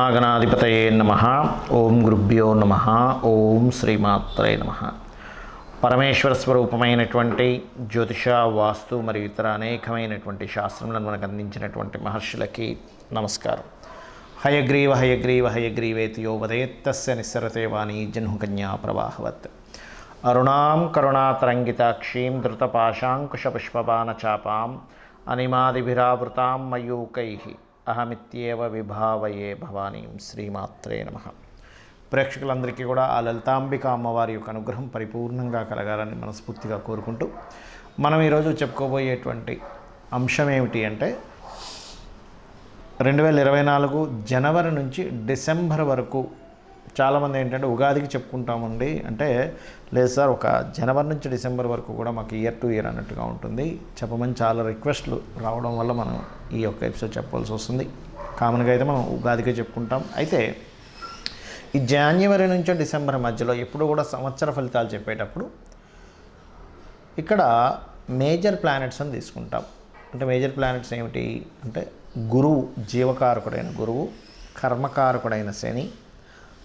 శ్రీమహాగణాధిపతయే నమః. ఓం గురుభ్యో నమః. ఓం శ్రీమాత్రే నమః. పరమేశ్వర స్వరూపమైనటువంటి జ్యోతిష, వాస్తు మరియు ఇతర అనేకమైనటువంటి శాస్త్రములను మనకు అందించినటువంటి మహర్షులకి నమస్కారం. హయగ్రీవ హయగ్రీవ హయగ్రీవేతి యో వదేత్తస్య నిస్సరతే వాణి జహ్నుకన్యా ప్రవాహవత్. అరుణాం కరుణాతరంగితాక్షీం ధృతపాశాంకుశపుష్పబాణచాపాం అనిమాదిభిరావృతాం మయూకైః అహమిత్యేవ విభావయే భవానీం. శ్రీమాత్రే నమః. ప్రేక్షకులందరికీ కూడా ఆ లలితాంబిక అమ్మవారి యొక్క అనుగ్రహం పరిపూర్ణంగా కలగాలని మనస్ఫూర్తిగా కోరుకుంటూ మనం ఈరోజు చెప్పుకోబోయేటువంటి అంశం ఏమిటి అంటే 2024 జనవరి నుంచి డిసెంబర్ వరకు చాలామంది ఏంటంటే ఉగాదికి చెప్పుకుంటామండి అంటే లేదు సార్, ఒక జనవరి నుంచి డిసెంబర్ వరకు కూడా మాకు ఇయర్ టు ఇయర్ అన్నట్టుగా ఉంటుంది చెప్పమని చాలా రిక్వెస్ట్లు రావడం వల్ల మనం ఈ యొక్క ఎపిసోడ్ చెప్పవలసి వస్తుంది. కామన్గా అయితే మనం ఉగాదికే చెప్పుకుంటాం. అయితే ఈ జనవరి నుంచి డిసెంబర్ మధ్యలో ఎప్పుడు కూడా సంవత్సర ఫలితాలు చెప్పేటప్పుడు ఇక్కడ మేజర్ ప్లానెట్స్ అని తీసుకుంటాం. అంటే మేజర్ ప్లానెట్స్ ఏమిటి అంటే గురువు, జీవకారకుడైన గురువు, కర్మకారకుడైన శని,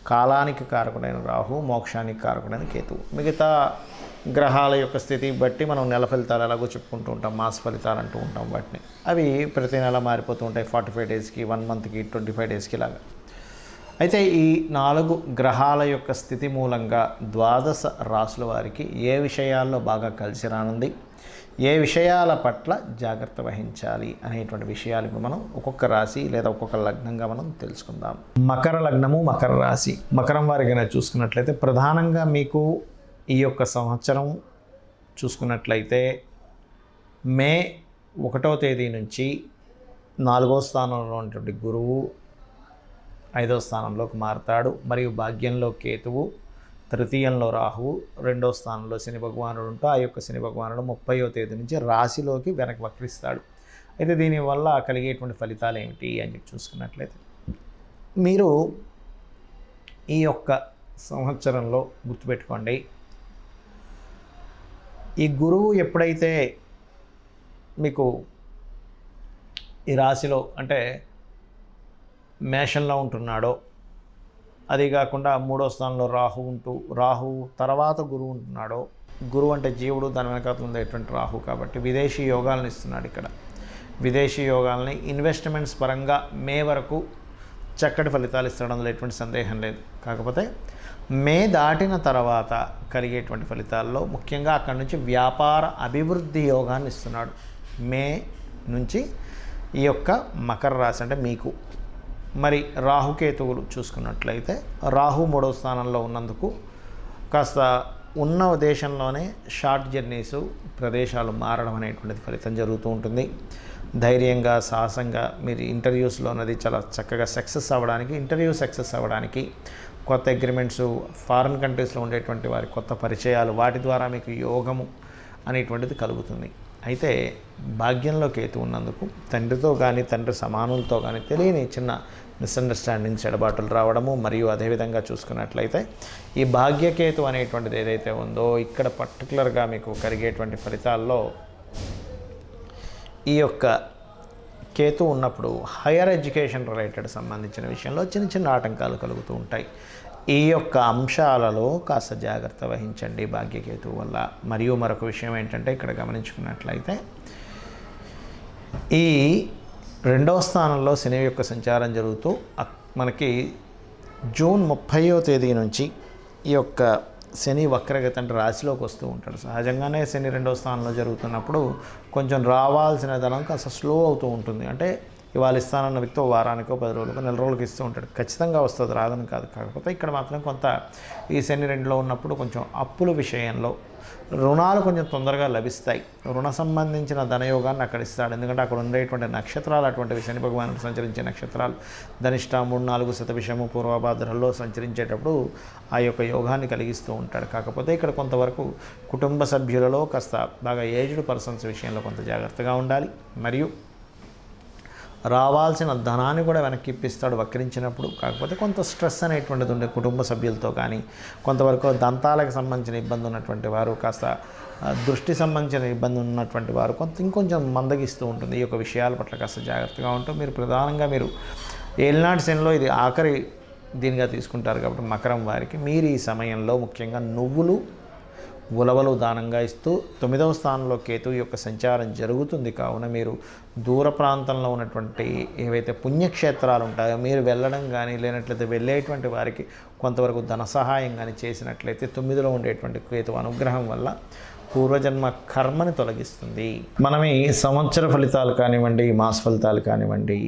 కాలానికి కారకుడైన రాహు, మోక్షానికి కారకుడైన కేతువు. మిగతా గ్రహాల యొక్క స్థితి బట్టి మనం నెల ఫలితాలు ఎలాగో చెప్పుకుంటూ ఉంటాం, మాస ఫలితాలు అంటూ ఉంటాం. వాటిని అవి ప్రతి నెల మారిపోతూ ఉంటాయి. 45 డేస్కి, 1 మంత్కి, 25 డేస్కి ఇలాగా. అయితే ఈ 4 గ్రహాల యొక్క స్థితి మూలంగా 12 రాసుల వారికి ఏ విషయాల్లో బాగా కలిసి రానుంది, ఏ విషయాల పట్ల జాగ్రత్త వహించాలి అనేటువంటి విషయాలు ఇప్పుడు మనం ఒక్కొక్క రాశి లేదా ఒక్కొక్క లగ్నంగా మనం తెలుసుకుందాం. మకర లగ్నము, మకర రాశి. మకరం వారిగా చూసుకున్నట్లయితే ప్రధానంగా మీకు ఈ యొక్క సంవత్సరం చూసుకున్నట్లయితే మే 1వ తేదీ నుంచి 4వ స్థానంలో ఉన్నటువంటి గురువు 5వ స్థానంలోకి మారతాడు. మరియు భాగ్యంలో కేతువు, తృతీయంలో రాహువు, 2వ స్థానంలో శని భగవానుడు ఉంటూ ఆ యొక్క శని భగవానుడు 30వ తేదీ నుంచి రాశిలోకి వెనక్కి వక్రిస్తాడు. అయితే దీనివల్ల కలిగేటువంటి ఫలితాలు ఏమిటి అని చెప్పి చూసుకున్నట్లయితే మీరు ఈ యొక్క సంవత్సరంలో గుర్తుపెట్టుకోండి, ఈ గురువు ఎప్పుడైతే మీకు ఈ రాశిలో అంటే మేషంలో ఉంటున్నాడో, అది కాకుండా 3వ స్థానంలో రాహు ఉంటూ రాహు తర్వాత గురువు ఉంటున్నాడో, గురువు అంటే జీవుడు, దాని వెనకాల ఉండేటువంటి రాహు కాబట్టి విదేశీ యోగాలను ఇస్తున్నాడు. ఇక్కడ విదేశీ యోగాలని ఇన్వెస్ట్మెంట్స్ పరంగా మే వరకు చక్కటి ఫలితాలు ఇస్తాడు, అందులో ఎటువంటి సందేహం లేదు. కాకపోతే మే దాటిన తర్వాత కలిగేటువంటి ఫలితాల్లో ముఖ్యంగా అక్కడి నుంచి వ్యాపార అభివృద్ధి యోగాన్ని ఇస్తున్నాడు. మే నుంచి ఈ యొక్క మకర రాశి అంటే మీకు మరి రాహుకేతువులు చూసుకున్నట్లయితే రాహు 3వ స్థానంలో ఉన్నందుకు కాస్త ఉన్న దేశంలోనే షార్ట్ జర్నీసు, ప్రదేశాలు మారడం అనేటువంటిది ఫలితం జరుగుతూ ఉంటుంది. ధైర్యంగా, సాహసంగా మీరు ఇంటర్వ్యూస్లో అన్నది చాలా చక్కగా సక్సెస్ అవ్వడానికి, ఇంటర్వ్యూ సక్సెస్ అవ్వడానికి, కొత్త అగ్రిమెంట్స్, ఫారిన్ కంట్రీస్లో ఉండేటువంటి వారి కొత్త పరిచయాలు, వాటి ద్వారా మీకు యోగము అనేటువంటిది కలుగుతుంది. అయితే భాగ్యంలో కేతు ఉన్నందుకు తండ్రితో కానీ తండ్రి సమానులతో కానీ తెలియని చిన్న మిస్అండర్స్టాండింగ్స్, ఎడబాటులు రావడము, మరియు అదేవిధంగా చూసుకున్నట్లయితే ఈ భాగ్యకేతు అనేటువంటిది ఏదైతే ఉందో ఇక్కడ పర్టికులర్గా మీకు కలిగేటువంటి ఫలితాల్లో ఈ యొక్క కేతు ఉన్నప్పుడు హైయర్ ఎడ్యుకేషన్ రిలేటెడ్ సంబంధించిన విషయంలో చిన్న చిన్న ఆటంకాలు కలుగుతూ ఉంటాయి. ఈ యొక్క అంశాలలో కాస్త జాగ్రత్త వహించండి భాగ్యకేతు వల్ల. మరియు మరొక విషయం ఏంటంటే ఇక్కడ గమనించుకున్నట్లయితే ఈ 2వ స్థానంలో శని యొక్క సంచారం జరుగుతూ మనకి జూన్ 30వ తేదీ నుంచి ఈ యొక్క శని వక్రగతి అంటే రాశిలోకి వస్తూ ఉంటాడు. సహజంగానే శని 2వ స్థానంలో జరుగుతున్నప్పుడు కొంచెం రావాల్సిన ధనం కాస్త స్లో అవుతూ ఉంటుంది. అంటే ఇవాళ ఇస్తానన్న వ్యక్తి వారానికో 10 రోజులకో 4 రోజులకి ఇస్తూ ఉంటాడు. ఖచ్చితంగా వస్తుంది, రాదని కాదు. కాకపోతే ఇక్కడ మాత్రం కొంత ఈ శని 2లో ఉన్నప్పుడు కొంచెం అప్పుల విషయంలో రుణాలు కొంచెం తొందరగా లభిస్తాయి. రుణ సంబంధించిన ధనయోగాన్ని అక్కడ ఇస్తాడు. ఎందుకంటే అక్కడ ఉండేటువంటి నక్షత్రాలు అటువంటివి. శని భగవానుడు సంచరించే నక్షత్రాలు ధనిష్ట, 3, 4, శతభిషము, పూర్వభాద్రలో సంచరించేటప్పుడు ఆ యొక్క యోగాన్ని కలిగిస్తూ ఉంటాడు. కాకపోతే ఇక్కడ కొంతవరకు కుటుంబ సభ్యులలో కాస్త బాగా ఏజ్డ్ పర్సన్స్ విషయంలో కొంత జాగ్రత్తగా ఉండాలి. మరియు రావాల్సిన ధనాన్ని కూడా వెనక్కి ఇప్పిస్తాడు వక్రించినప్పుడు. కాకపోతే కొంత స్ట్రెస్ అనేటువంటిది ఉండే కుటుంబ సభ్యులతో కానీ, కొంతవరకు దంతాలకు సంబంధించిన ఇబ్బంది ఉన్నటువంటి వారు, కాస్త దృష్టి సంబంధించిన ఇబ్బంది ఉన్నటువంటి వారు ఇంకొంచెం మందగిస్తూ ఉంటుంది. ఈ యొక్క విషయాల పట్ల కాస్త జాగ్రత్తగా ఉంటూ మీరు ప్రధానంగా ఏలినాటి శనిలో ఇది ఆఖరి దీనిగా తీసుకుంటారు కాబట్టి మకరం వారికి మీరు ఈ సమయంలో ముఖ్యంగా నువ్వులు ఉలవలు దానంగా ఇస్తూ 9వ స్థానంలో కేతువు యొక్క సంచారం జరుగుతుంది కావున మీరు దూర ప్రాంతంలో ఉన్నటువంటి ఏవైతే పుణ్యక్షేత్రాలు ఉంటాయో మీరు వెళ్ళడం కానీ లేనట్లయితే వెళ్ళేటువంటి వారికి కొంతవరకు ధన సహాయం కానీ చేసినట్లయితే 9లో ఉండేటువంటి కేతువు అనుగ్రహం వల్ల పూర్వజన్మ కర్మని తొలగిస్తుంది. మనం ఈ సంవత్సర ఫలితాలు కానివ్వండి, మాస ఫలితాలు కానివ్వండి,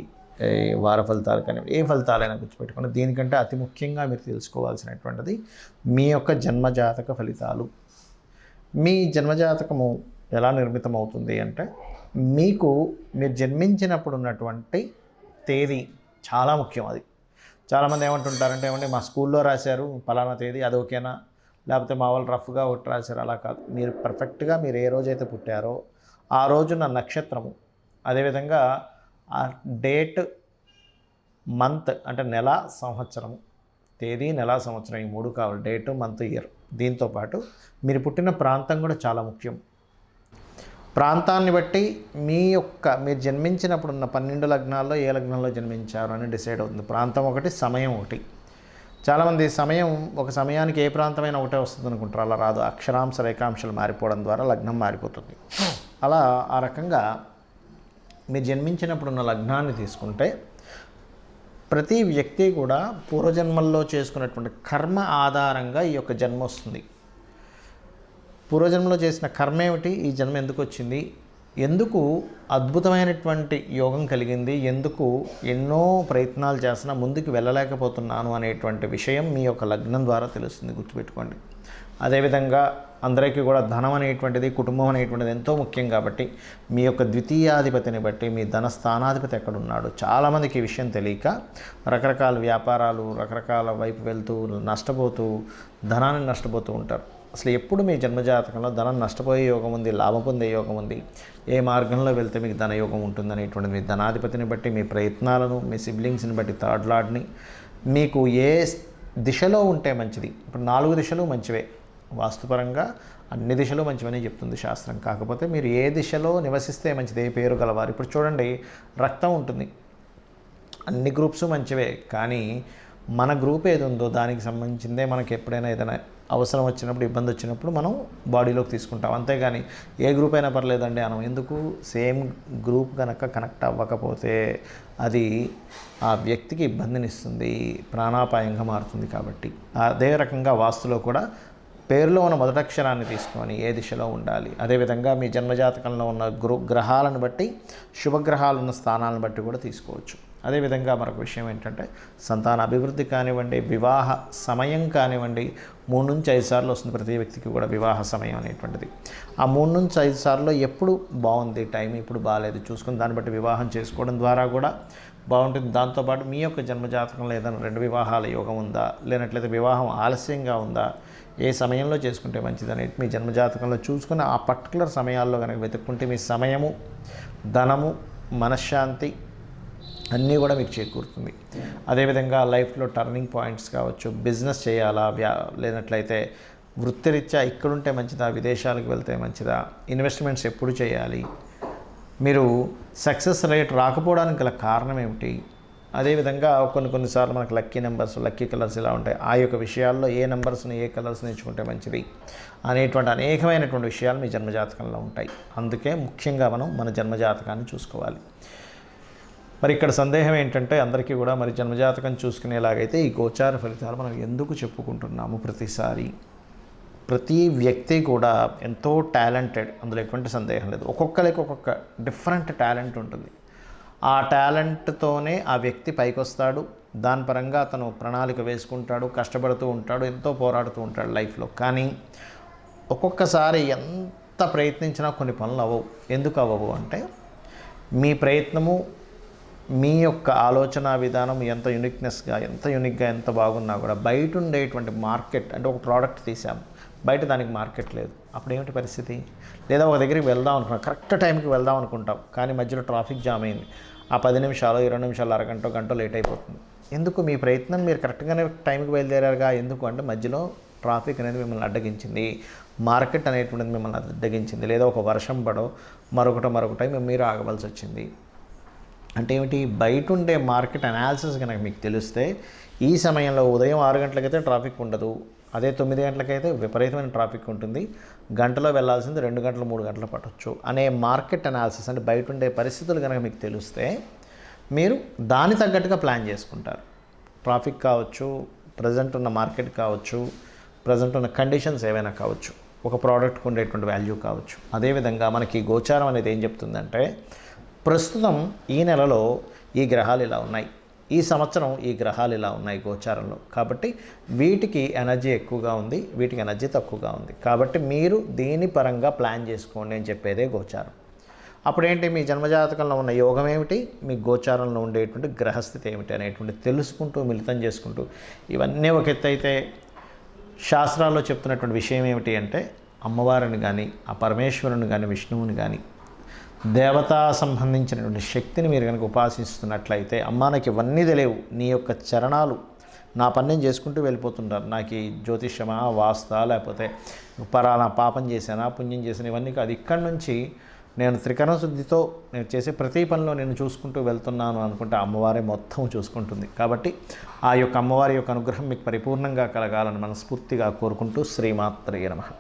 వార ఫలితాలు కానివ్వండి, ఏ ఫలితాలైనా గుర్తుపెట్టుకోండి. దీనికంటే అతి ముఖ్యంగా మీరు తెలుసుకోవాల్సినటువంటిది మీ యొక్క జన్మజాతక ఫలితాలు. మీ జన్మజాతకము ఎలా నిర్మితమవుతుంది అంటే మీరు జన్మించినప్పుడు ఉన్నటువంటి తేదీ చాలా ముఖ్యం. అది చాలామంది ఏమంటుంటారంటే ఏమంటే మా స్కూల్లో రాశారు పలానా తేదీ, అది ఓకేనా, లేకపోతే మా వాళ్ళు రఫ్గా ఒకటి రాశారు. అలా కాదు, మీరు పర్ఫెక్ట్గా మీరు ఏ రోజైతే పుట్టారో ఆ రోజున నక్షత్రము, అదేవిధంగా ఆ డేట్, మంత్ అంటే నెల, సంవత్సరము, తేదీ, నెల, సంవత్సరం ఈ 3 కావాలి. Date, month, year. దీంతోపాటు మీరు పుట్టిన ప్రాంతం కూడా చాలా ముఖ్యం. ప్రాంతాన్ని బట్టి మీరు జన్మించినప్పుడు ఉన్న 12 లగ్నాల్లో ఏ లగ్నంలో జన్మించారు అని డిసైడ్ అవుతుంది. ప్రాంతం ఒకటి, సమయం ఒకటి. చాలామంది ఒక సమయానికి ఏ ప్రాంతమైనా ఒకటే వస్తుంది అనుకుంటారు. అలా రాదు. అక్షరాంశ రేఖాంశాలు మారిపోవడం ద్వారా లగ్నం మారిపోతుంది. అలా ఆ రకంగా మీరు జన్మించినప్పుడు ఉన్న లగ్నాన్ని తీసుకుంటే ప్రతి వ్యక్తి కూడా పూర్వజన్మల్లో చేసుకున్నటువంటి కర్మ ఆధారంగా ఈ యొక్క జన్మ వస్తుంది. పూర్వజన్మలో చేసిన కర్మ ఏమిటి, ఈ జన్మ ఎందుకు వచ్చింది, ఎందుకు అద్భుతమైనటువంటి యోగం కలిగింది, ఎందుకు ఎన్నో ప్రయత్నాలు చేసినా ముందుకు వెళ్ళలేకపోతున్నాను అనేటువంటి విషయం మీ యొక్క లగ్నం ద్వారా తెలుస్తుంది. గుర్తుపెట్టుకోండి. అదేవిధంగా అందరికీ కూడా ధనం అనేటువంటిది, కుటుంబం అనేటువంటిది ఎంతో ముఖ్యం కాబట్టి మీ యొక్క ద్వితీయాధిపతిని బట్టి మీ ధన స్థానాధిపతి ఎక్కడున్నాడు. చాలామందికి ఈ విషయం తెలియక రకరకాల వ్యాపారాలు రకరకాల వైపు వెళ్తూ నష్టపోతూ ధనాన్ని నష్టపోతూ ఉంటారు. అసలు ఎప్పుడు మీ జన్మజాతకంలో ధనం నష్టపోయే యోగం ఉంది, లాభం పొందే యోగం ఉంది, ఏ మార్గంలో వెళ్తే మీకు ధనయోగం ఉంటుంది అనేటువంటిది మీ ధనాధిపతిని బట్టి, మీ ప్రయత్నాలను, మీ సిబ్లింగ్స్ని బట్టి, థర్డ్ లార్డ్ని, మీకు ఏ దిశలో ఉంటే మంచిది. ఇప్పుడు 4 దిశలు మంచివే, వాస్తుపరంగా అన్ని దిశలు మంచివని చెప్తుంది శాస్త్రం. కాకపోతే మీరు ఏ దిశలో నివసిస్తే మంచిది, ఏ పేరు గలవారు. ఇప్పుడు చూడండి, రక్తం ఉంటుంది, అన్ని గ్రూప్స్ మంచివే, కానీ మన గ్రూప్ ఏది ఉందో దానికి సంబంధించిందే మనకి ఎప్పుడైనా ఏదైనా అవసరం వచ్చినప్పుడు, ఇబ్బంది వచ్చినప్పుడు మనం బాడీలోకి తీసుకుంటాం. అంతేగాని ఏ గ్రూప్ అయినా పర్లేదండి మనం ఎందుకు, సేమ్ గ్రూప్ కనుక కనెక్ట్ అవ్వకపోతే అది ఆ వ్యక్తికి ఇబ్బందినిస్తుంది, ప్రాణాపాయంగా మారుతుంది. కాబట్టి అదే రకంగా వాస్తులో కూడా పేరులో ఉన్న మొదటక్షరాన్ని తీసుకొని ఏ దిశలో ఉండాలి. అదేవిధంగా మీ జన్మజాతకంలో ఉన్న గ్రహాలను బట్టి, శుభగ్రహాలు ఉన్న స్థానాలను బట్టి కూడా తీసుకోవచ్చు. అదేవిధంగా మరొక విషయం ఏంటంటే సంతాన అభివృద్ధి కానివ్వండి, వివాహ సమయం కానివ్వండి, 3 నుంచి 5 సార్లు వస్తుంది ప్రతి వ్యక్తికి కూడా వివాహ సమయం అనేటువంటిది. ఆ 3 నుంచి 5 సార్లు ఎప్పుడు బాగుంది టైం, ఇప్పుడు బాగాలేదు చూసుకుని దాన్ని బట్టి వివాహం చేసుకోవడం ద్వారా కూడా బాగుంటుంది. దాంతోపాటు మీ యొక్క జన్మజాతకంలో ఏదైనా 2 వివాహాల యోగం ఉందా, లేనట్లయితే వివాహం ఆలస్యంగా ఉందా, ఏ సమయంలో చేసుకుంటే మంచిది అనేది మీ జన్మజాతకంలో చూసుకుని ఆ పర్టికులర్ సమయాల్లో కనుక వెతుక్కుంటే మీ సమయము, ధనము, మనశ్శాంతి అన్నీ కూడా మీకు చేకూరుతుంది. అదేవిధంగా లైఫ్లో టర్నింగ్ పాయింట్స్ కావచ్చు, బిజినెస్ చేయాలా, లేనట్లయితే వృత్తిరీత్యా ఇక్కడుంటే మంచిదా, విదేశాలకు వెళ్తే మంచిదా, ఇన్వెస్ట్మెంట్స్ ఎప్పుడు చేయాలి, మీరు సక్సెస్ రేట్ రాకపోవడానికి గల కారణం ఏమిటి, అదేవిధంగా కొన్నిసార్లు మనకు లక్కీ నెంబర్స్, లక్కీ కలర్స్ ఇలా ఉంటాయి. ఆ యొక్క విషయాల్లో ఏ నెంబర్స్ని, ఏ కలర్స్ని ఎంచుకుంటే మంచిది అనేటువంటి అనేకమైనటువంటి విషయాలు మీ జన్మజాతకంలో ఉంటాయి. అందుకే ముఖ్యంగా మనం మన జన్మజాతకాన్ని చూసుకోవాలి. మరి ఇక్కడ సందేహం ఏంటంటే అందరికీ కూడా మరి జన్మజాతకం చూసుకునేలాగైతే ఈ గోచార ఫలితాలు మనం ఎందుకు చెప్పుకుంటున్నాము ప్రతిసారి. ప్రతి వ్యక్తి కూడా ఎంతో టాలెంటెడ్, అందులో ఎటువంటి సందేహం లేదు. ఒక్కొక్కరికి ఒక్కొక్క డిఫరెంట్ టాలెంట్ ఉంటుంది. ఆ టాలెంట్తోనే ఆ వ్యక్తి పైకి వస్తాడు. దాని పరంగా అతను ప్రణాళిక వేసుకుంటాడు, కష్టపడుతూ ఉంటాడు, ఎంతో పోరాడుతూ ఉంటాడు లైఫ్లో. కానీ ఒక్కొక్కసారి ఎంత ప్రయత్నించినా కొన్ని పనులు అవ్వవు. ఎందుకు అవ్వవు అంటే మీ ప్రయత్నము, మీ యొక్క ఆలోచన విధానం ఎంత యూనిక్గా ఎంత బాగున్నా కూడా బయట ఉండేటువంటి మార్కెట్ అంటే ఒక ప్రోడక్ట్ తీసాము, బయట దానికి మార్కెట్ లేదు. అప్పుడు ఏమిటి పరిస్థితి? లేదా ఒక దగ్గరికి వెళ్దాం అనుకున్నాం, కరెక్ట్ టైంకి వెళ్దాం అనుకుంటాం, కానీ మధ్యలో ట్రాఫిక్ జామ్ అయింది. ఆ 10 నిమిషాలు, 20 నిమిషాలు, అరగంట లేట్ అయిపోతుంది. ఎందుకు? మీ ప్రయత్నం మీరు కరెక్ట్గానే టైంకి బయలుదేరారుగా. ఎందుకు అంటే మధ్యలో ట్రాఫిక్ అనేది మిమ్మల్ని అడ్డగించింది, మార్కెట్ అనేటువంటిది మిమ్మల్ని అడ్డగించింది, లేదా ఒక వర్షం పడో మరొకటో మీరు ఆగవలసి వచ్చింది. అంటే ఏమిటి, బయట ఉండే మార్కెట్ అనాలిసిస్ కనుక మీకు తెలిస్తే ఈ సమయంలో ఉదయం 6 గంటలకైతే ట్రాఫిక్ ఉండదు, అదే 9 గంటలకైతే విపరీతమైన ట్రాఫిక్ ఉంటుంది, గంటలో వెళ్ళాల్సింది 2 గంటలు 3 గంటలు పట్టొచ్చు అనే మార్కెట్ అనాలిసిస్, అంటే బయట ఉండే పరిస్థితులు కనుక మీకు తెలిస్తే మీరు దాని తగ్గట్టుగా ప్లాన్ చేసుకుంటారు. ట్రాఫిక్ కావచ్చు, ప్రజెంట్ ఉన్న మార్కెట్ కావచ్చు, ప్రజెంట్ ఉన్న కండిషన్స్ ఏవైనా కావచ్చు, ఒక ప్రోడక్ట్కి ఉండేటువంటి వాల్యూ కావచ్చు. అదేవిధంగా మనకి గోచారం అనేది ఏం చెప్తుందంటే ప్రస్తుతం ఈ నెలలో ఈ గ్రహాలు ఇలా ఉన్నాయి, ఈ సంవత్సరం ఈ గ్రహాలు ఇలా ఉన్నాయి గోచారంలో, కాబట్టి వీటికి ఎనర్జీ ఎక్కువగా ఉంది, వీటికి ఎనర్జీ తక్కువగా ఉంది, కాబట్టి మీరు దీని పరంగా ప్లాన్ చేసుకోండి అని చెప్పేదే గోచారం. అప్పుడేంటి, మీ జన్మజాతకంలో ఉన్న యోగం ఏమిటి, మీ గోచారంలో ఉండేటువంటి గ్రహస్థితి ఏమిటి అనేటువంటి తెలుసుకుంటూ మిళితం చేసుకుంటూ, ఇవన్నీ ఒక ఎత్తు అయితే శాస్త్రాల్లో చెప్తున్నటువంటి విషయం ఏమిటి అంటే అమ్మవారిని కానీ, ఆ పరమేశ్వరుని కానీ, విష్ణువుని కానీ, దేవతా సంబంధించినటువంటి శక్తిని మీరు కనుక ఉపాసిస్తున్నట్లయితే, అమ్మా నాకు ఇవన్నీ తెలియవు, నీ యొక్క చరణాలు, నా పని నేను చేసుకుంటూ వెళ్ళిపోతుంటారు, నాకు ఈ జ్యోతిష్యమా, వాస్తా, లేకపోతే పరాలా పాపం చేశానా, పుణ్యం చేశాను, ఇవన్నీ కాదు, ఇక్కడి నుంచి నేను త్రికరణ శుద్ధితో నేను చేసే ప్రతి పనిలో నేను చూసుకుంటూ వెళ్తున్నాను అనుకుంటే అమ్మవారే మొత్తం చూసుకుంటుంది. కాబట్టి ఆ యొక్క అమ్మవారి యొక్క అనుగ్రహం మీకు పరిపూర్ణంగా కలగాలని మనస్ఫూర్తిగా కోరుకుంటూ శ్రీమాత్రే నమః.